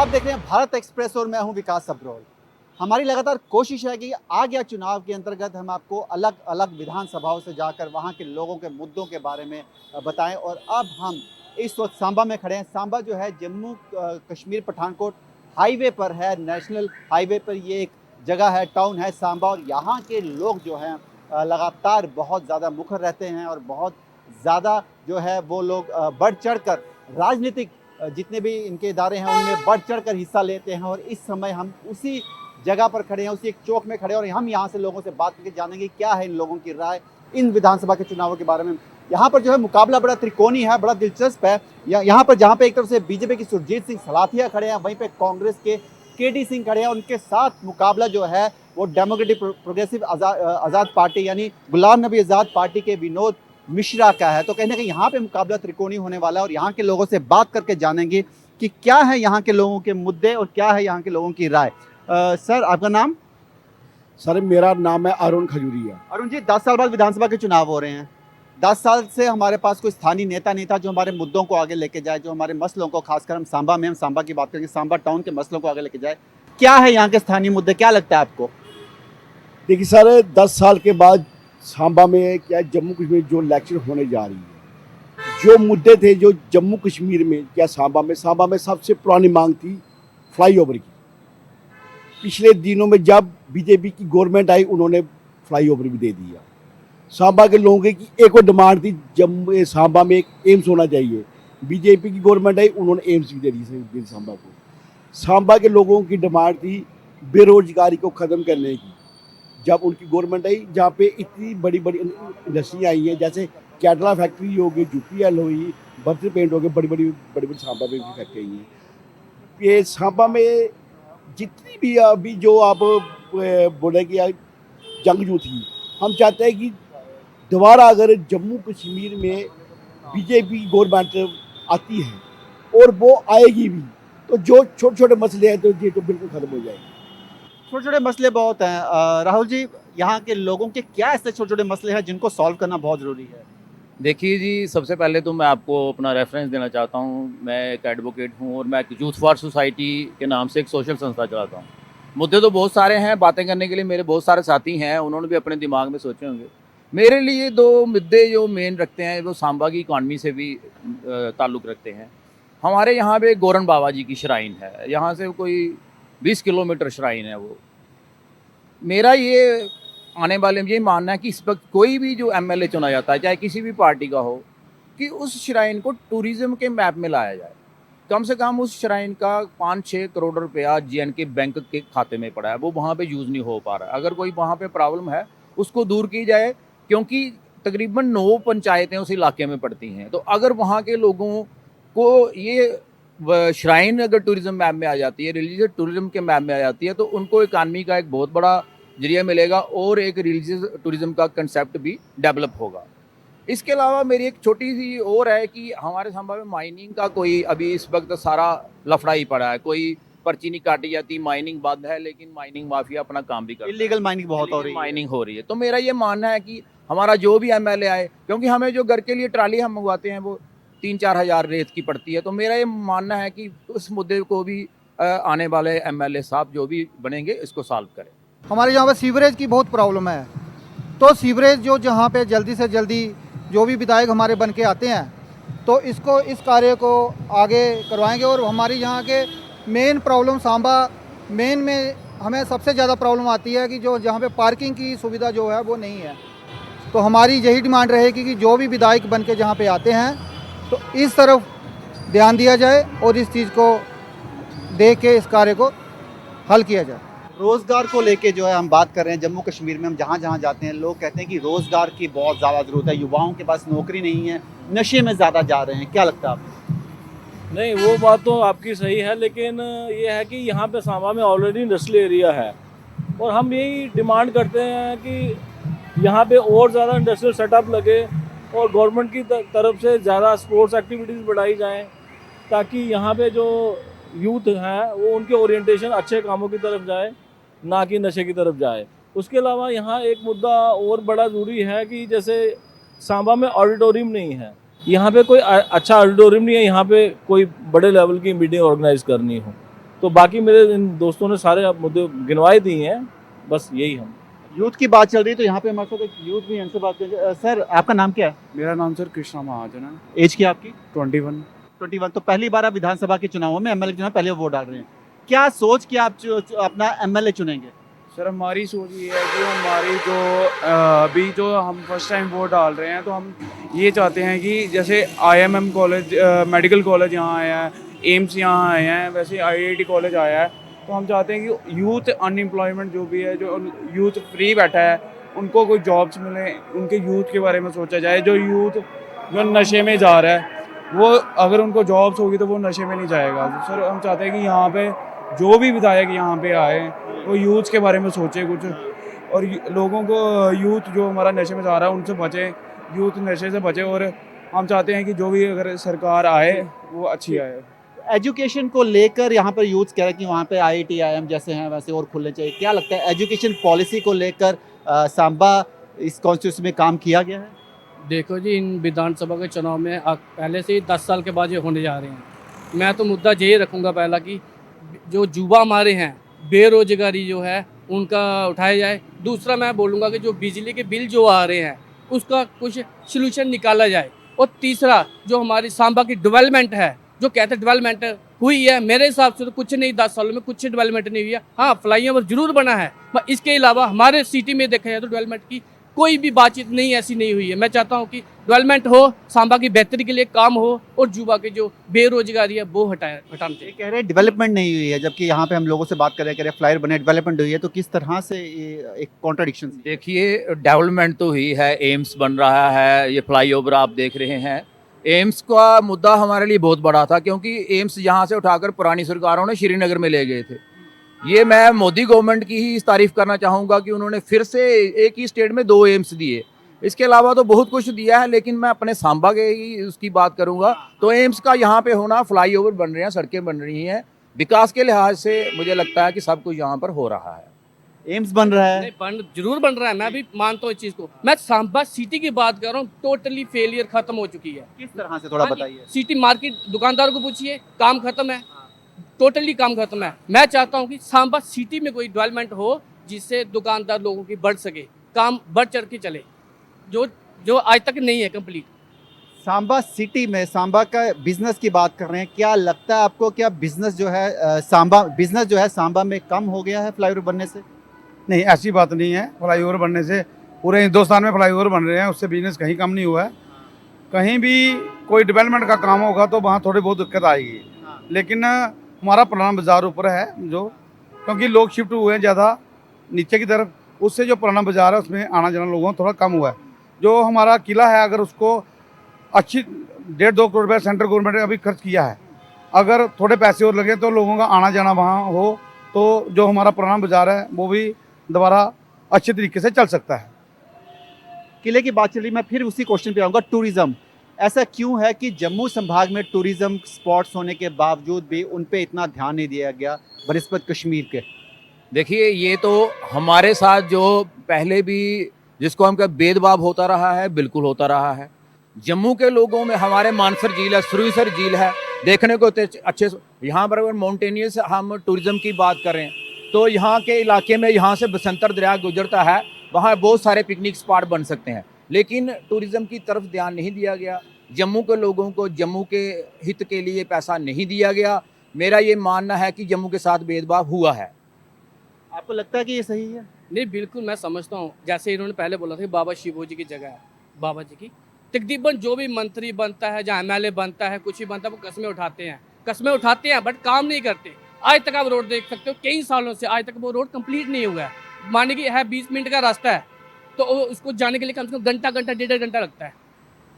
आप देख रहे हैं भारत एक्सप्रेस और मैं हूं विकास सबरोल। हमारी लगातार कोशिश है कि आ गया चुनाव के अंतर्गत हम आपको अलग अलग विधानसभाओं से जाकर वहां के लोगों के मुद्दों के बारे में बताएं। और अब हम इस वक्त सांबा में खड़े हैं। सांबा जो है जम्मू कश्मीर पठानकोट हाईवे पर है, नेशनल हाईवे पर ये एक जगह है, टाउन है सांबा। और यहाँ के लोग जो हैं लगातार बहुत ज़्यादा मुखर रहते हैं और बहुत ज़्यादा जो है वो लोग बढ़ चढ़ कर राजनीतिक जितने भी इनके इदारे हैं उनमें बढ़ चढ़ कर हिस्सा लेते हैं। और इस समय हम उसी जगह पर खड़े हैं, उसी एक चौक में खड़े हैं और हम यहाँ से लोगों से बात करके जानेंगे क्या है इन लोगों की राय इन विधानसभा के चुनावों के बारे में। यहाँ पर जो है मुकाबला बड़ा त्रिकोणीय है, बड़ा दिलचस्प है। यहाँ पर जहाँ पे एक तरफ से बीजेपी की सुरजीत सिंह सलाथिया खड़े हैं, वहीं पे कांग्रेस के केडी सिंह खड़े हैं। उनके साथ मुकाबला जो है वो डेमोक्रेटिक प्रोग्रेसिव आज़ाद पार्टी यानी गुलाम नबी आज़ाद पार्टी के विनोद मिश्रा का है। तो कहीं ना कहीं यहाँ पे मुकाबला त्रिकोणीय होने वाला है और यहाँ के लोगों से बात करके जानेंगे कि क्या है यहाँ के लोगों के मुद्दे और क्या है यहाँ के लोगों की राय। सर आपका नाम? सर मेरा नाम है अरुण खजूरिया। अरुण जी, 10 साल बाद विधानसभा के चुनाव हो रहे हैं। 10 साल से हमारे पास कोई स्थानीय नेता नहीं था जो हमारे मुद्दों को आगे लेके जाए, जो हमारे मसलों को, खासकर हम सांबा की बात करेंगे, सांबा टाउन के मसलों को आगे लेके जाए। क्या है यहाँ के स्थानीय मुद्दे, क्या लगता है आपको? देखिए सर, 10 साल के बाद सांबा में क्या जम्मू कश्मीर जो इलेक्शन होने जा रही है, जो मुद्दे थे जो जम्मू कश्मीर में क्या सांबा में सबसे पुरानी मांग थी फ्लाईओवर की। पिछले दिनों में जब बीजेपी की गवर्नमेंट आई उन्होंने फ्लाईओवर भी दे दिया। सांबा के लोगों की एक और डिमांड थी, जम्मू सांबा में एक एम्स होना चाहिए। बीजेपी की गवर्नमेंट आई उन्होंने एम्स भी दे दी सांबा को। सांबा के लोगों की डिमांड थी बेरोजगारी को ख़त्म करने की। जब उनकी गवर्नमेंट आई, जहाँ पे इतनी बड़ी बड़ी इंडस्ट्रियाँ आई हैं, जैसे कैटला फैक्ट्री हो गई, यूपीएल हुई, बर्थ पेंट हो गए, बड़ी बड़ी सांबा में भी फैक्ट्री आई हैं। ये सांबा में जितनी भी अभी जो आप बोले कि जंगजू थी, हम चाहते हैं कि दोबारा अगर जम्मू कश्मीर में बीजेपी गवर्नमेंट आती है और वो आएगी भी, तो जो छोटे छोटे मसले हैं तो ये तो बिल्कुल ख़त्म हो जाएंगे। छोटे छोटे मसले बहुत हैं। राहुल जी, यहाँ के लोगों के क्या ऐसे छोटे छोटे मसले हैं जिनको सॉल्व करना बहुत ज़रूरी है? देखिए जी, सबसे पहले तो मैं आपको अपना रेफरेंस देना चाहता हूँ। मैं एक एडवोकेट हूँ और मैं एक यूथ फॉर सोसाइटी के नाम से एक सोशल संस्था चलाता हूँ। मुद्दे तो बहुत सारे हैं, बातें करने के लिए मेरे बहुत सारे साथी हैं, उन्होंने भी अपने दिमाग में सोचे होंगे। मेरे लिए 2 मुद्दे जो मेन रखते हैं वो सांबा की इकॉनमी से भी ताल्लुक़ रखते हैं। हमारे यहाँ पे गौरन बाबा जी की श्राइन है, यहाँ से कोई 20 किलोमीटर श्राइन है वो। मेरा ये आने वाले में ये मानना है कि इस वक्त कोई भी जो एमएलए चुना जाता है, चाहे किसी भी पार्टी का हो, कि उस श्राइन को टूरिज़्म के मैप में लाया जाए। कम से कम उस श्राइन का 5-6 करोड़ रुपया जेएनके बैंक के खाते में पड़ा है, वो वहाँ पे यूज़ नहीं हो पा रहा है। अगर कोई वहाँ पे प्रॉब्लम है उसको दूर की जाए, क्योंकि तकरीबन 9 पंचायतें उस इलाके में पड़ती हैं। तो अगर वहाँ के लोगों को ये श्राइन अगर टूरिज़्म मैप में आ जाती है, रिलीजियस टूरिज़्म के मैप में आ जाती है, तो उनको इकानमी का एक बहुत बड़ा जरिया मिलेगा और एक रिलीजियस टूरिज़्म का कंसेप्ट भी डेवलप होगा। इसके अलावा मेरी एक छोटी सी और है कि हमारे सांबा में माइनिंग का कोई अभी इस वक्त सारा लफड़ा ही पड़ा है। कोई पर्ची नहीं काटी जाती, माइनिंग बंद है, लेकिन माइनिंग माफिया अपना काम भी करता है। इलीगल माइनिंग बहुत हो रही है। माइनिंग हो रही है। तो मेरा ये मानना है कि हमारा जो भी एमएलए आए, क्योंकि हमें जो घर के लिए ट्राली हम मंगवाते हैं वो 3-4 हज़ार रेत की पड़ती है। तो मेरा ये मानना है कि उस मुद्दे को भी आने वाले एमएलए साहब जो भी बनेंगे इसको सॉल्व करें। हमारे यहाँ पर सीवरेज की बहुत प्रॉब्लम है, तो सीवरेज जो जहाँ पे जल्दी से जल्दी जो भी विधायक हमारे बन के आते हैं तो इस कार्य को आगे करवाएंगे। और हमारी यहाँ के मेन प्रॉब्लम सांबा मेन में हमें सबसे ज़्यादा प्रॉब्लम आती है कि जो जहाँ पे पार्किंग की सुविधा जो है वो नहीं है। तो हमारी यही डिमांड रहेगी कि जो भी विधायक बन के जहाँ पे आते हैं तो इस तरफ ध्यान दिया जाए और इस चीज़ को देख के इस कार्य को हल किया जाए। रोजगार को लेके जो है हम बात कर रहे हैं। जम्मू कश्मीर में हम जहाँ जहाँ जाते हैं लोग कहते हैं कि रोजगार की बहुत ज़्यादा ज़रूरत है, युवाओं के पास नौकरी नहीं है, नशे में ज़्यादा जा रहे हैं। क्या लगता है आपको? नहीं, वो बात तो आपकी सही है, लेकिन ये है कि यहाँ पे सांबा में ऑलरेडी इंडस्ट्रियल एरिया है और हम यही डिमांड करते हैं कि यहाँ पे और ज़्यादा इंडस्ट्रियल सेटअप लगे और गवर्नमेंट की तरफ से ज़्यादा स्पोर्ट्स एक्टिविटीज़ बढ़ाई जाएँ, ताकि यहाँ पे जो यूथ हैं वो उनके ओरिएंटेशन अच्छे कामों की तरफ जाए, ना कि नशे की तरफ जाए। उसके अलावा यहाँ एक मुद्दा और बड़ा ज़रूरी है कि जैसे सांबा में ऑडिटोरियम नहीं है, यहाँ पे कोई अच्छा ऑडिटोरियम नहीं है, यहाँ पे कोई बड़े लेवल की मीटिंग ऑर्गेनाइज करनी हो तो बाकी मेरे इन दोस्तों ने सारे मुद्दे गिनवाए दिए हैं, बस यही हम। यूथ की बात चल रही है तो यहाँ पे हमारे साथ एक यूथ भी है, इनसे बात करेंगे। सर आपका नाम क्या है? मेरा नाम सर कृष्णा महाजन है। एज क्या आपकी? 21। 21। तो पहली बार आप विधानसभा के चुनावों में एमएलए चुनाव पहले वोट डाल रहे हैं, क्या सोच के आप अपना एमएलए चुनेंगे? सर हमारी सोच ये है कि हमारी जो अभी जो हम फर्स्ट टाइम वोट डाल रहे हैं तो हम ये चाहते हैं कि जैसे IMM कॉलेज मेडिकल कॉलेज यहाँ आया है, एम्स यहाँ आए हैं, वैसे IIT कॉलेज आया है, तो हम चाहते हैं कि यूथ अनएम्प्लॉयमेंट जो भी है, जो यूथ फ्री बैठा है, उनको कोई जॉब्स मिले, उनके यूथ के बारे में सोचा जाए। जो यूथ जो नशे में जा रहा है वो अगर उनको जॉब्स होगी तो वो नशे में नहीं जाएगा। सर हम चाहते हैं कि यहाँ पे जो भी विधायक यहाँ पे आए वो यूथ के बारे में सोचे कुछ, और लोगों को यूथ जो हमारा नशे में जा रहा है उनसे बचे, यूथ नशे से बचे। और हम चाहते हैं कि जो भी अगर सरकार आए वो अच्छी आए। एजुकेशन को लेकर यहाँ पर यूथ कह रहे हैं कि वहाँ पे IIT IIM जैसे हैं वैसे और खुलने चाहिए, क्या लगता है एजुकेशन पॉलिसी को लेकर सांबा इस कॉन्स्टिट्यूंसी में काम किया गया है? देखो जी, इन विधानसभा के चुनाव में पहले से ही 10 साल के बाद ये होने जा रहे हैं। मैं तो मुद्दा यही रखूँगा पहला कि जो युवा हमारे हैं, बेरोजगारी जो है उनका उठाया जाए। दूसरा मैं बोलूँगा कि जो बिजली के बिल जो आ रहे हैं उसका कुछ सलूशन निकाला जाए। और तीसरा जो हमारी सांबा की डेवलपमेंट है, जो कहते हैं डेवलपमेंट हुई है, मेरे हिसाब से तो कुछ नहीं, 10 सालों में कुछ डेवलपमेंट नहीं हुई है। हाँ, फ्लाईओवर जरूर बना है, पर इसके अलावा हमारे सिटी में देखा जाए तो डेवलपमेंट की कोई भी बातचीत नहीं ऐसी नहीं हुई है। मैं चाहता हूँ कि डेवलपमेंट हो, सांबा की बेहतरी के लिए काम हो, और युवा की जो बेरोजगारी है वो हटाना ये चाहिए। कह रहे हैं डेवलपमेंट नहीं हुई है, जबकि यहाँ पे हम लोगों से बात कर रहे फ्लायर बने डेवलपमेंट हुई है, तो किस तरह से ये एक कॉन्ट्रडिक्शन? देखिए, डेवलपमेंट तो हुई है, एम्स बन रहा है, ये फ्लाईओवर आप देख रहे हैं। एम्स का मुद्दा हमारे लिए बहुत बड़ा था, क्योंकि एम्स यहाँ से उठाकर पुरानी सरकारों ने श्रीनगर में ले गए थे। ये मैं मोदी गवर्नमेंट की ही तारीफ करना चाहूँगा कि उन्होंने फिर से एक ही स्टेट में 2 एम्स दिए। इसके अलावा तो बहुत कुछ दिया है, लेकिन मैं अपने सांबा के ही उसकी बात करूँगा तो एम्स का यहाँ पे होना, फ्लाईओवर बन रहे हैं, सड़कें बन रही हैं, विकास के लिहाज से मुझे लगता है कि सब कुछ यहाँ पर हो रहा है। एम्स बन रहा है, नहीं, जरूर बन रहा है, मैं भी मानता हूँ इस चीज़ को। मैं सांबा सिटी की बात कर रहा हूँ, टोटली फेलियर खत्म हो चुकी है। किस तरह से थोड़ा बताइए? सिटी मार्केट दुकानदारों को पूछिए, काम खत्म है, टोटली काम खत्म है। मैं चाहता हूँ कि सांबा सिटी में कोई डेवलपमेंट हो जिससे दुकानदार लोगों की बढ़ सके, काम बढ़ चढ़ के चले, जो आज तक नहीं है कंप्लीट। सांबा सिटी में सांबा का बिजनेस की बात कर रहे हैं, क्या लगता है आपको, क्या बिजनेस जो है सांबा में कम हो गया है फ्लाईओवर बनने से? नहीं, ऐसी बात नहीं है। फ्लाईओवर बनने से पूरे हिंदुस्तान में फ्लाईओवर बन रहे हैं, उससे बिजनेस कहीं कम नहीं हुआ है। कहीं भी कोई डेवलपमेंट का काम होगा तो वहाँ थोड़ी बहुत दिक्कत आएगी, लेकिन हमारा पुराना बाज़ार ऊपर है, जो क्योंकि लोग शिफ्ट हुए हैं ज़्यादा नीचे की तरफ, उससे जो पुराना बाज़ार है उसमें आना जाना लोगों थोड़ा कम हुआ है। जो हमारा किला है, अगर उसको अच्छी 1.5-2 करोड़ रुपये सेंट्रल गवर्नमेंट ने अभी खर्च किया है, अगर थोड़े पैसे और लगे तो लोगों का आना जाना वहाँ हो तो जो हमारा पुराना बाज़ार है वो भी दोबारा अच्छे तरीके से चल सकता है। किले की बात चल रही, मैं फिर उसी क्वेश्चन पे आऊँगा। टूरिज्म, ऐसा क्यों है कि जम्मू संभाग में टूरिज्म स्पॉट्स होने के बावजूद भी उन पे इतना ध्यान नहीं दिया गया बनिस्बत कश्मीर के? देखिए, ये तो हमारे साथ जो पहले भी जिसको हम भेदभाव होता रहा है, बिल्कुल होता रहा है। जम्मू के लोगों में हमारे मानसर झील है, सुरईसर झील है, देखने को अच्छे। यहाँ पर अगर माउंटेनियस हम टूरिज्म की बात करें तो यहाँ के इलाके में, यहाँ से बसंतर दरिया गुजरता है, वहाँ बहुत सारे पिकनिक स्पॉट बन सकते हैं, लेकिन टूरिज्म की तरफ ध्यान नहीं दिया गया। जम्मू के लोगों को जम्मू के हित के लिए पैसा नहीं दिया गया। मेरा ये मानना है कि जम्मू के साथ भेदभाव हुआ है। आपको लगता है कि ये सही है? नहीं, बिल्कुल मैं समझता हूँ। जैसे इन्होंने पहले बोला था कि बाबा शिवो जी की जगह है, बाबा जी की तकरीबन जो भी मंत्री बनता है, जहाँ MLA बनता है, कुछ ही बनता है, वो कस्में उठाते हैं बट काम नहीं करते। आज तक आप रोड देख सकते हो, कई सालों से आज तक वो रोड कंप्लीट नहीं हुआ है। माने कि है 20 मिनट का रास्ता है तो उसको जाने के लिए कम से कम घंटा 1.5 घंटा लगता है।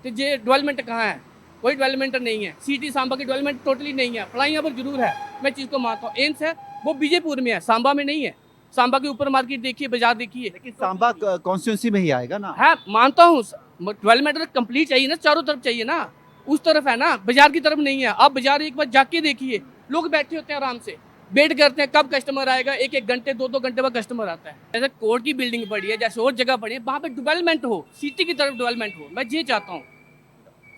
तो ये डेवलपमेंट कहाँ है? कोई डेवलपमेंट नहीं है। सिटी सांबा की डेवलपमेंट टोटली नहीं है। फ्लाईओवर जरूर है, मैं चीज़ को मानता हूँ। एम्स है वो बीजेपुर में है, सांबा में नहीं है। सांबा के ऊपर मार्केट देखिए, बाजार देखिए, लेकिन सांबा कॉन्स्टिट्यूंसी में ही आएगा ना। है, मानता हूँ। डेवलपमेंट तो कंप्लीट चाहिए ना, चारों तरफ चाहिए ना, उस तरफ है ना, बाजार की तरफ नहीं है। आप बाजार एक बार जाके देखिए, लोग बैठे होते हैं आराम से, वेट करते हैं कब कस्टमर आएगा। 1-1 घंटे 2-2 घंटे बाद कस्टमर आता है। जैसे कोर्ट की बिल्डिंग पड़ी है, जैसे और जगह पड़ी है, वहाँ पे डेवलपमेंट हो, सिटी की तरफ डेवलपमेंट हो, मैं ये चाहता हूँ।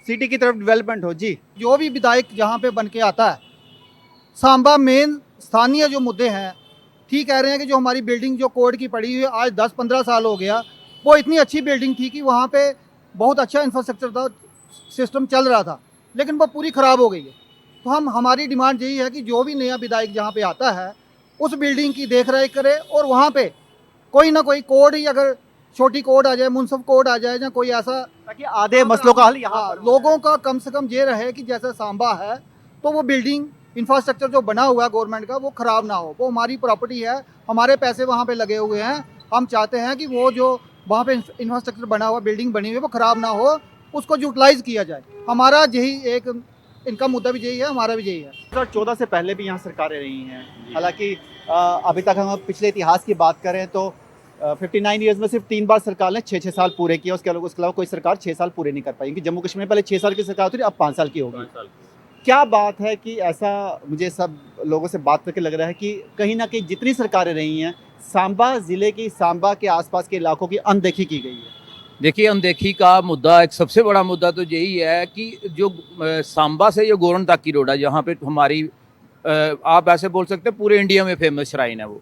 सिटी की तरफ डेवलपमेंट हो जी। जो भी विधायक यहाँ पे बन के आता है, सांबा मेन स्थानीय जो मुद्दे हैं, ठीक कह रहे हैं कि जो हमारी बिल्डिंग जो कोर्ट की पड़ी हुई है आज 10-15 साल हो गया, वो इतनी अच्छी बिल्डिंग थी कि वहाँ पे बहुत अच्छा इंफ्रास्ट्रक्चर था, सिस्टम चल रहा था, लेकिन वो पूरी ख़राब हो गई है। तो हमारी डिमांड यही है कि जो भी नया विधायक जहाँ पे आता है उस बिल्डिंग की देख रेख करे और वहाँ पे कोई ना कोई कोड ही, अगर छोटी कोड आ जाए, मुनसिफ कोड आ जाए या कोई ऐसा, ताकि आधे मसलों का हल यहाँ पर हो लोगों का कम से कम ये रहे कि जैसे सांबा है तो वो बिल्डिंग इंफ्रास्ट्रक्चर जो बना हुआ है गवर्नमेंट का वो ख़राब ना हो। वो हमारी प्रॉपर्टी है, हमारे पैसे वहाँ पे लगे हुए हैं, हम चाहते हैं कि वो जो वहाँ पे इंफ्रास्ट्रक्चर बना हुआ, बिल्डिंग बनी हुई है, वो ख़राब ना हो, उसको यूटिलाइज़ किया जाए। हमारा यही एक, इनका मुद्दा भी यही है, हमारा भी यही है। 2014 से पहले भी यहाँ सरकारें रही हैं, हालांकि अभी तक हम पिछले इतिहास की बात करें तो 59 ईयर्स में सिर्फ 3 बार सरकार ने 6-6 साल पूरे किए, उसके अलावा कोई सरकार 6 साल पूरे नहीं कर पाई। क्योंकि जम्मू कश्मीर में पहले 6 साल की सरकार थी, अब 5 साल की होगी। क्या बात है कि ऐसा, मुझे सब लोगों से बात करके लग रहा है कि कहीं ना कहीं जितनी सरकारें रही हैं, सांबा ज़िले की, सांबा के आसपास के इलाकों की अनदेखी की गई है। देखिए, अनदेखी का मुद्दा, एक सबसे बड़ा मुद्दा तो यही है कि जो सांबा से जो गोरन तक की रोड है, जहाँ पे हमारी आप ऐसे बोल सकते हैं पूरे इंडिया में फेमस श्राइन है वो,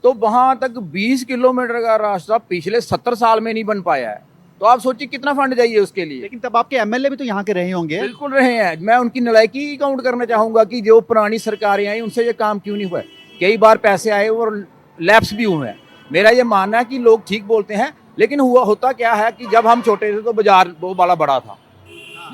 तो वहाँ तक 20 किलोमीटर का रास्ता पिछले 70 साल में नहीं बन पाया है। तो आप सोचिए कितना फंड चाहिए उसके लिए। लेकिन तब आपके एमएलए भी तो यहाँ के रहे होंगे। बिल्कुल रहे हैं। मैं उनकी नलायकी ही काउंट करना चाहूँगा कि जो पुरानी सरकारें आई उनसे ये काम क्यों नहीं हुआ। कई बार पैसे आए और लैप्स भी हुए हैं। मेरा ये मानना है कि लोग ठीक बोलते हैं, लेकिन होता क्या है कि जब हम छोटे थे तो बाजार वो वाला बड़ा था,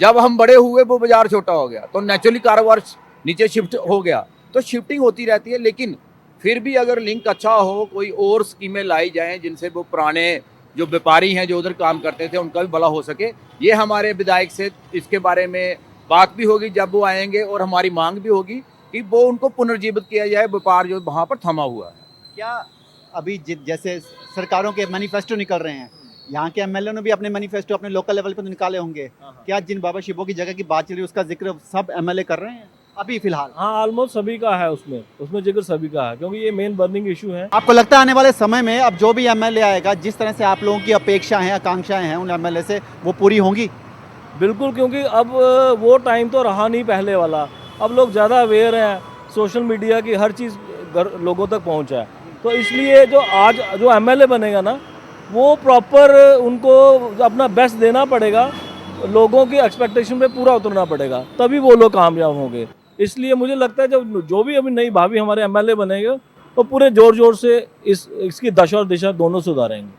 जब हम बड़े हुए वो बाजार छोटा हो गया, तो नेचुरली कारोबार नीचे शिफ्ट हो गया। तो शिफ्टिंग होती रहती है, लेकिन फिर भी अगर लिंक अच्छा हो, कोई और स्कीमें लाई जाएं जिनसे वो पुराने जो व्यापारी हैं जो उधर काम करते थे उनका भी भला हो सके। ये हमारे विधायक से इसके बारे में बात भी होगी जब वो आएंगे, और हमारी मांग भी होगी कि वो उनको पुनर्जीवित किया जाए, व्यापार जो वहाँ पर थमा हुआ है। क्या अभी जैसे सरकारों के मैनिफेस्टो निकल रहे हैं, यहाँ के एमएलए ने भी अपने मैनिफेस्टो अपने लोकल लेवल पर निकाले होंगे, क्या जिन बाबा शिबो की जगह की बात चल रही है उसका जिक्र सब एमएलए कर रहे हैं अभी फिलहाल? हाँ, ऑलमोस्ट सभी का है, उसमें जिक्र सभी का है, क्योंकि ये मेन बर्निंग इशू है। आपको लगता है आने वाले समय में अब जो भी एमएलए आएगा, जिस तरह से आप लोगों की अपेक्षा हैं, आकांक्षाएं हैं उन एमएलए से, वो पूरी होंगी? बिल्कुल, क्योंकि अब वो टाइम तो रहा नहीं पहले वाला। अब लोग ज़्यादा अवेयर हैं, सोशल मीडिया की हर चीज़ लोगों तक पहुँचा है, तो इसलिए जो आज जो एमएलए बनेगा ना, वो प्रॉपर उनको अपना बेस्ट देना पड़ेगा, लोगों की एक्सपेक्टेशन पे पूरा उतरना पड़ेगा, तभी वो लोग कामयाब होंगे। इसलिए मुझे लगता है जब जो भी अभी नई भावी हमारे एमएलए बनेंगे तो पूरे जोर से इसकी दशा और दिशा दोनों सुधारेंगे।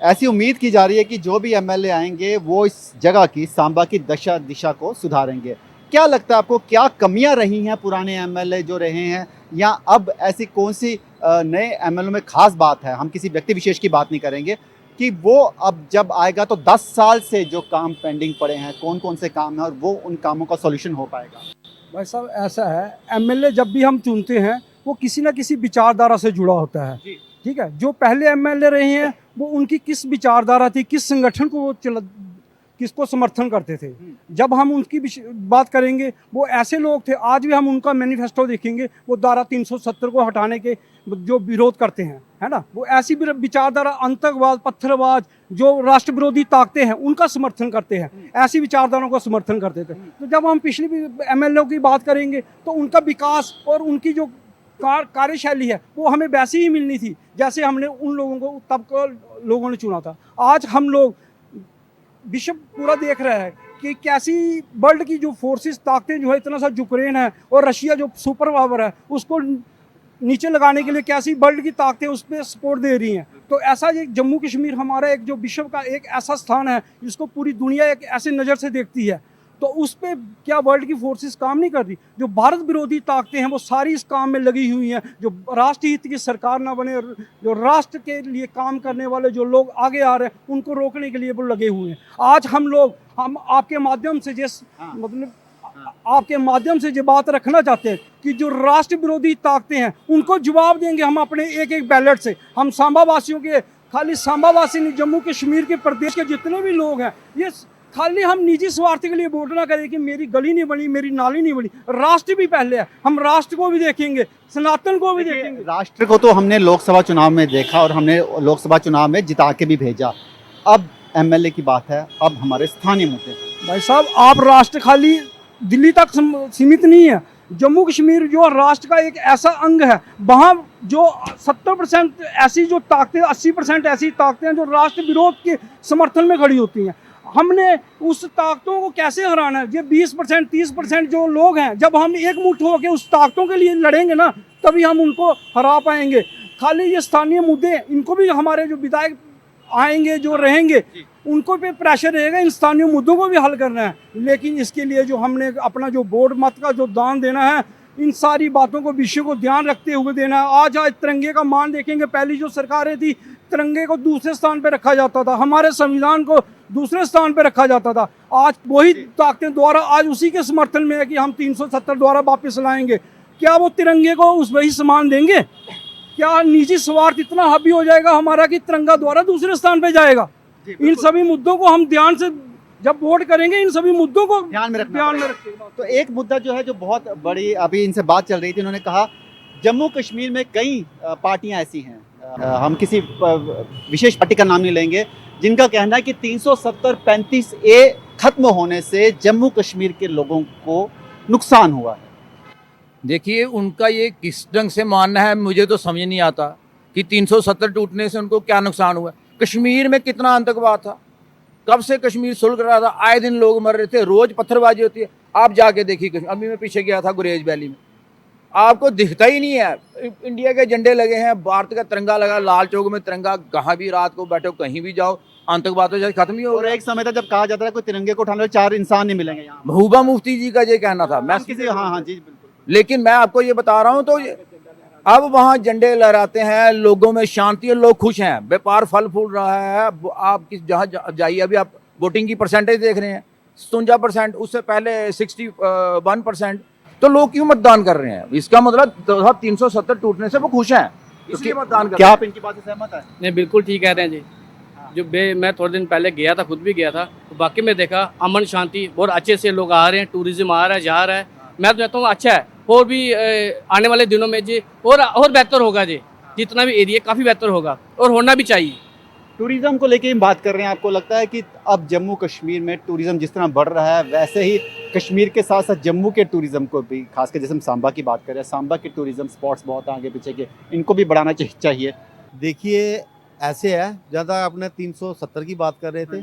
ऐसी उम्मीद की जा रही है कि जो भी एमएलए आएंगे वो इस जगह की, सांबा की दशा दिशा को सुधारेंगे। क्या लगता है आपको, क्या कमियां रही हैं पुराने एमएलए जो रहे हैं, या अब ऐसी कौन सी नए एमएलए में खास बात है? हम किसी व्यक्ति विशेष की बात नहीं करेंगे कि वो अब जब आएगा तो 10 साल से जो काम पेंडिंग पड़े हैं, कौन कौन से काम हैं, और वो उन कामों का सॉल्यूशन हो पाएगा। भाई साहब, ऐसा है, एमएलए जब भी हम चुनते हैं वो किसी ना किसी विचारधारा से जुड़ा होता है। ठीक है, जो पहले एमएलए रहे हैं वो उनकी किस विचारधारा थी, किस संगठन को वो किसको समर्थन करते थे। जब हम उनकी बात करेंगे, वो ऐसे लोग थे, आज भी हम उनका मैनिफेस्टो देखेंगे, वो धारा 370 को हटाने के जो विरोध करते हैं, है ना, वो ऐसी विचारधारा, आतंकवाद, पत्थरबाज, जो राष्ट्र विरोधी ताकतें हैं उनका समर्थन करते हैं, ऐसी विचारधाराओं का समर्थन करते थे। तो जब हम पिछले एमएलए की बात करेंगे तो उनका विकास और उनकी जो कार्यशैली है वो हमें वैसी ही मिलनी थी जैसे हमने उन लोगों को तब लोगों ने चुना था। आज हम लोग विश्व पूरा देख रहा है कि कैसी वर्ल्ड की जो फोर्सेस, ताकतें जो है, इतना सा यूक्रेन है और रशिया जो सुपर पावर है, उसको नीचे लगाने के लिए कैसी वर्ल्ड की ताकतें उस पर सपोर्ट दे रही हैं। तो ऐसा ये जम्मू कश्मीर हमारा एक जो विश्व का एक ऐसा स्थान है जिसको पूरी दुनिया एक ऐसे नज़र से देखती है, तो उस पर क्या वर्ल्ड की फोर्सेस काम नहीं कर रही? जो भारत विरोधी ताकतें हैं वो सारी इस काम में लगी हुई हैं। जो राष्ट्र हित की सरकार ना बने, जो राष्ट्र के लिए काम करने वाले जो लोग आगे आ रहे हैं उनको रोकने के लिए वो लगे हुए हैं। आज हम आपके माध्यम से मतलब आपके माध्यम से जो बात रखना चाहते हैं कि जो राष्ट्र विरोधी ताकतें हैं उनको जवाब देंगे हम अपने एक एक बैलेट से। हम सांबा वासियों के, खाली सांबा वासी नहीं, जम्मू कश्मीर के प्रदेश के जितने भी लोग हैं, ये खाली हम निजी स्वार्थ के लिए वोट ना करें कि मेरी गली नहीं बनी, मेरी नाली नहीं बनी। राष्ट्र भी पहले है, हम राष्ट्र को भी देखेंगे, सनातन को भी देखेंगे। राष्ट्र को तो हमने लोकसभा चुनाव में देखा और हमने लोकसभा चुनाव में जिता के भी भेजा। अब एमएलए की बात है, अब हमारे स्थानीय मुद्दे। भाई साहब, आप राष्ट्र खाली दिल्ली तक सीमित नहीं है। जम्मू कश्मीर जो राष्ट्र का एक ऐसा अंग है, वहाँ जो 70% ऐसी जो ताकतें, 80% ऐसी ताकतें हैं जो राष्ट्र विरोध के समर्थन में खड़ी होती हैं। हमने उस ताकतों को कैसे हराना है? ये 20% 30% जो लोग हैं, जब हम एकमुठ होकर उस ताकतों के लिए लड़ेंगे ना, तभी हम उनको हरा पाएंगे। खाली ये स्थानीय मुद्दे, इनको भी हमारे जो विधायक आएंगे, जो रहेंगे, उनको पे प्रेशर रहेगा, इन स्थानीय मुद्दों को भी हल करना है। लेकिन इसके लिए जो हमने अपना जो वोट मत का जो दान देना है, इन सारी बातों को, विषय को ध्यान रखते हुए देना है। आज तिरंगे का मान देखेंगे, पहली जो सरकारें थी, तिरंगे को दूसरे स्थान पर रखा जाता था, हमारे संविधान को दूसरे स्थान पर रखा जाता था। आज वही ताकतें द्वारा आज उसी के समर्थन में है कि हम 370 द्वारा वापस लाएंगे। क्या वो तिरंगे को उस वही सम्मान देंगे? क्या निजी स्वार्थ इतना हावी हो जाएगा हमारा कि तिरंगा द्वारा दूसरे स्थान पे जाएगा? इन सभी मुद्दों को हम ध्यान से जब वोट करेंगे, इन सभी मुद्दों को ध्यान में रखेंगे। तो एक मुद्दा जो है, जो बहुत बड़ी अभी इनसे बात चल रही थी, उन्होंने कहा जम्मू कश्मीर में कई पार्टियां ऐसी हैं, हम किसी विशेष पार्टी का नाम नहीं लेंगे, जिनका कहना है कि 370-35A खत्म होने से जम्मू कश्मीर के लोगों को नुकसान हुआ है। देखिए, उनका ये किस ढंग से मानना है, मुझे तो समझ नहीं आता कि 370 टूटने से उनको क्या नुकसान हुआ। कश्मीर में कितना आतंकवाद था, कब से कश्मीर सुलग रहा था, आए दिन लोग मर रहे थे, रोज पत्थरबाजी होती है। आप जाके देखिए, अभी मैं पीछे गया था गुरेज वैली में, आपको दिखता ही नहीं है। इंडिया के झंडे लगे हैं, भारत का तिरंगा लगा, लाल चौक में तिरंगा, कहाँ भी रात को बैठो, कहीं भी जाओ, आतंकवाद तो खत्म ही हो और गया। एक समय था जब कहा जाता था कोई तिरंगे को उठाने वाले 4 इंसान नहीं मिलेंगे यहाँ। महबूबा मुफ्ती जी का ये कहना था। मैं किसी, हाँ जी बिल्कुल। लेकिन मैं आपको ये बता रहा हूँ, तो अब वहाँ झंडे लहराते हैं, लोगों में शांति है, लोग खुश हैं, व्यापार फल फूल रहा है। आप किस जहाँ जाइए, अभी आप वोटिंग की परसेंटेज देख रहे हैं, 57%, उससे पहले 61%। तो लोग क्यों मतदान कर रहे हैं? इसका मतलब 370 टूटने से वो खुश हैं, इसलिए मतदान कर रहे हैं। क्या आप इनकी बात से सहमत है? नहीं, बिल्कुल ठीक कह रहे हैं जी। जो मैं थोड़े दिन पहले गया था, खुद भी गया था, तो बाकी में देखा अमन शांति, बहुत अच्छे से लोग आ रहे हैं, टूरिज्म आ रहा है, जा रहा है। मैं तो कहता हूँ अच्छा है, और भी आने वाले दिनों में जी और बेहतर होगा जी। जितना भी एरिया काफ़ी बेहतर होगा और होना भी चाहिए। टूरिज्म को लेके हम बात कर रहे हैं, आपको लगता है कि अब जम्मू कश्मीर में टूरिज्म जिस तरह बढ़ रहा है, वैसे ही कश्मीर के साथ साथ जम्मू के टूरिज्म को भी, खासकर जैसे हम सांबा की बात करें, सांबा के टूरिज्म स्पॉट्स बहुत आगे पीछे के, इनको भी बढ़ाना चाहिए? देखिए, ऐसे है, ज़्यादा आपने 370 की बात कर रहे थे,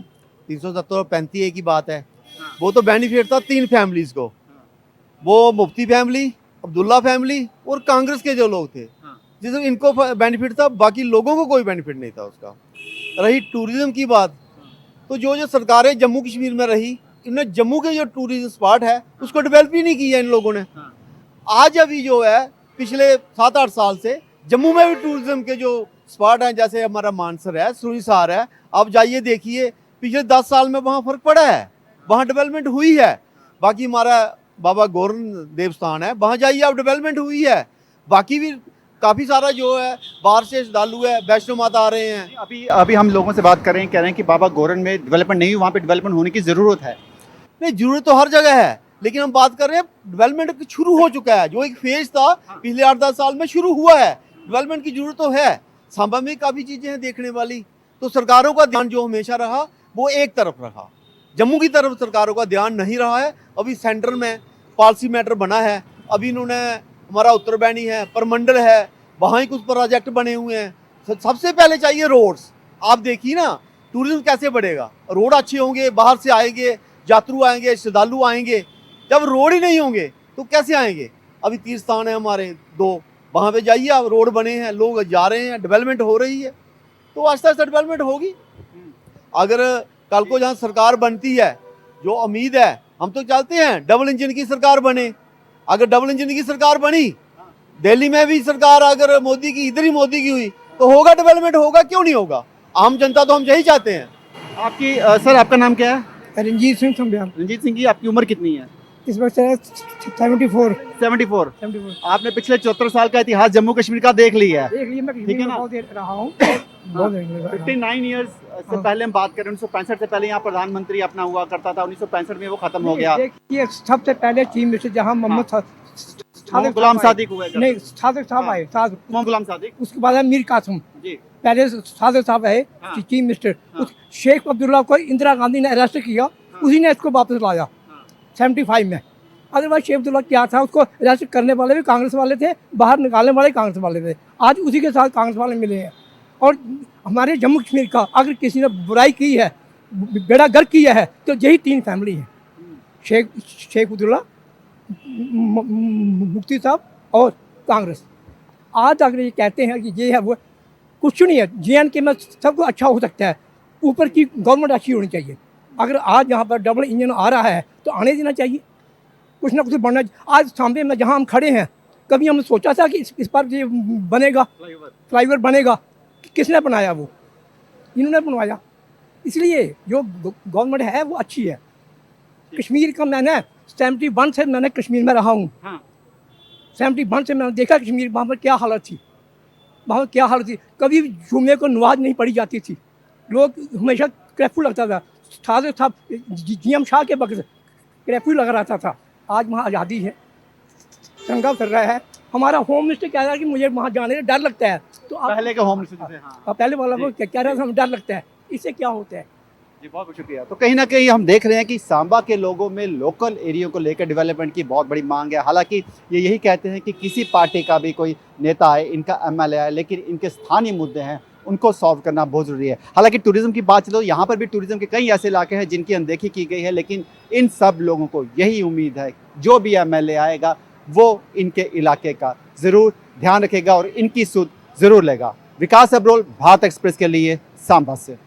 370 और 35A की बात है। वो तो बेनिफिट था 3 फैमिलीज़ को, वो मुफ्ती फैमिली, अब्दुल्ला फैमिली और कांग्रेस के जो लोग थे, जिसमें इनको बेनिफिट था, बाकी लोगों को कोई बेनिफिट नहीं था उसका। रही टूरिज्म की बात, तो जो सरकारें जम्मू कश्मीर में रही, इन्होंने जम्मू के जो टूरिज्म स्पॉट है उसको डेवलप ही नहीं किया इन लोगों ने। आज अभी जो है, पिछले 7-8 साल से जम्मू में भी टूरिज्म के जो स्पॉट हैं, जैसे हमारा मानसर है, सुरीसार है, आप जाइए देखिए, पिछले 10 साल में वहाँ फ़र्क पड़ा है, वहाँ डेवलपमेंट हुई है। बाकी हमारा बाबा गौरन देवस्थान है, वहाँ जाइए आप, डेवलपमेंट हुई है। बाकी भी काफ़ी सारा जो है, बाहर से श्रद्धालु है, वैष्णो माता आ रहे हैं। अभी हम लोगों से बात कर रहे हैं, कह रहे हैं कि बाबा गौरन में डेवलपमेंट नहीं हुई, वहाँ पे डेवलपमेंट होने की ज़रूरत है। नहीं, ज़रूरत तो हर जगह है, लेकिन हम बात कर रहे हैं डेवलपमेंट शुरू हो चुका है। जो एक फेज था पिछले 8-10 साल में शुरू हुआ है, डेवलपमेंट की जरूरत तो है। सांबा में काफ़ी चीज़ें हैं देखने वाली, तो सरकारों का ध्यान जो हमेशा रहा वो एक तरफ रहा, जम्मू की तरफ सरकारों का ध्यान नहीं रहा है। अभी सेंटर में पॉलिसी मैटर बना है, अभी इन्होंने हमारा उत्तरबैनी है, परमंडल है, वहाँ ही कुछ प्रोजेक्ट बने हुए हैं। सबसे पहले चाहिए रोड्स। आप देखिए ना, टूरिज्म कैसे बढ़ेगा? रोड अच्छे होंगे, बाहर से आएंगे, यात्रु आएंगे, श्रद्धालु आएंगे। जब रोड ही नहीं होंगे तो कैसे आएंगे? अभी तीर्थ स्थान है हमारे 2, वहाँ पे जाइए आप, रोड बने हैं, लोग जा रहे हैं, डेवलपमेंट हो रही है, तो आस्ते आस्ते डेवलपमेंट होगी। अगर कल को जहाँ सरकार बनती है, जो उम्मीद है, हम तो चाहते हैं डबल इंजन की सरकार बने। अगर डबल इंजन की सरकार बनी, दिल्ली में भी सरकार अगर मोदी की, इधर ही मोदी की हुई, तो होगा, डेवलपमेंट होगा, क्यों नहीं होगा? आम जनता तो हम यही चाहते हैं। आपकी सर, आपका नाम क्या है? रंजीत सिंह संबियाल। रंजीत सिंह जी, आपकी उम्र कितनी है? इस वक्त 74। आपने पिछले 74 साल का इतिहास जम्मू कश्मीर का देख लिया है। देख लिए, मैं ठीक है ना? बहुत देर रहा हूँ। 59 ईयर्स से पहले हम बात करें, 1965 से पहले यहाँ प्रधानमंत्री अपना हुआ करता था, 1965 में वो खत्म हो गया। देखिए, सबसे पहले चीफ मिनिस्टर जहाँ मोहम्मद गुलाम सादिक हुए, नहीं, सादिक साहब आए, मोहम्मद गुलाम सादिक, उसके बाद है मीर कासिम जी, पहले सादिक साहब है चीफ मिनिस्टर। शेख अब्दुल्ला को इंदिरा गांधी ने अरेस्ट किया, उसी ने इसको वापस लाया 75 में। अदरवाइज शेख अब्दुल्ला क्या था, उसको अरेस्ट करने वाले भी कांग्रेस वाले थे, बाहर निकालने वाले कांग्रेस वाले थे। आज उसी के साथ कांग्रेस वाले मिले हैं। और हमारे जम्मू कश्मीर का अगर किसी ने बुराई की है, बेड़ा गर्क किया है, तो यही 3 फैमिली है, शेख अब्दुल्ला, मुफ्ती साहब और कांग्रेस। आज अगर ये कहते हैं कि ये है वो, कुछ नहीं है। JNK में सब कुछ अच्छा हो सकता है, ऊपर की गवर्नमेंट अच्छी होनी चाहिए। अगर आज यहाँ पर डबल इंजन आ रहा है तो आने देना चाहिए, कुछ ना कुछ बनना। आज सामने में जहाँ हम खड़े हैं, कभी हमने सोचा था कि इस पर ये बनेगा, फ्लाईओवर बनेगा? किसने बनाया? वो इन्होंने बनवाया। इसलिए जो गवर्नमेंट है वो अच्छी है। कश्मीर का मैंने 71 से मैंने कश्मीर में रहा हूँ। 71 से मैंने देखा कश्मीर, वहाँ पर क्या हालत थी, वहाँ पर क्या हालत थी। कभी जुम्मे को नमाज नहीं पढ़ी जाती थी, लोग हमेशा कर्फ्यू लगता था। GM शाह के वक्त कर्फ्यू लगा रहता था। आज वहाँ आज़ादी है, दंगा कर रहा है। हमारा होम मिनिस्टर कह रहा है कि मुझे वहाँ जाने का डर लगता है। तो पहले के होम मिनिस्टर थे, हाँ, पहले वाला वो कह रहा था हमें डर लगता है, इससे क्या होता है? जी बहुत बहुत शुक्रिया। तो कहीं ना कहीं हम देख रहे हैं कि सांबा के लोगों में लोकल एरिया को लेकर डेवलपमेंट की बहुत बड़ी मांग है। हालांकि ये यही कहते हैं कि किसी पार्टी का भी कोई नेता आए, इनका MLA आए, लेकिन इनके स्थानीय मुद्दे हैं, उनको सॉल्व करना बहुत ज़रूरी है। हालांकि टूरिज़्म की बात चलो, यहाँ पर भी टूरिज़्म के कई ऐसे इलाके हैं जिनकी अनदेखी की गई है, लेकिन इन सब लोगों को यही उम्मीद है जो भी MLA आएगा वो इनके इलाके का ज़रूर ध्यान रखेगा और इनकी सुध ज़रूर लेगा। विकास अब्रोल, भारत एक्सप्रेस के लिए सांबा से।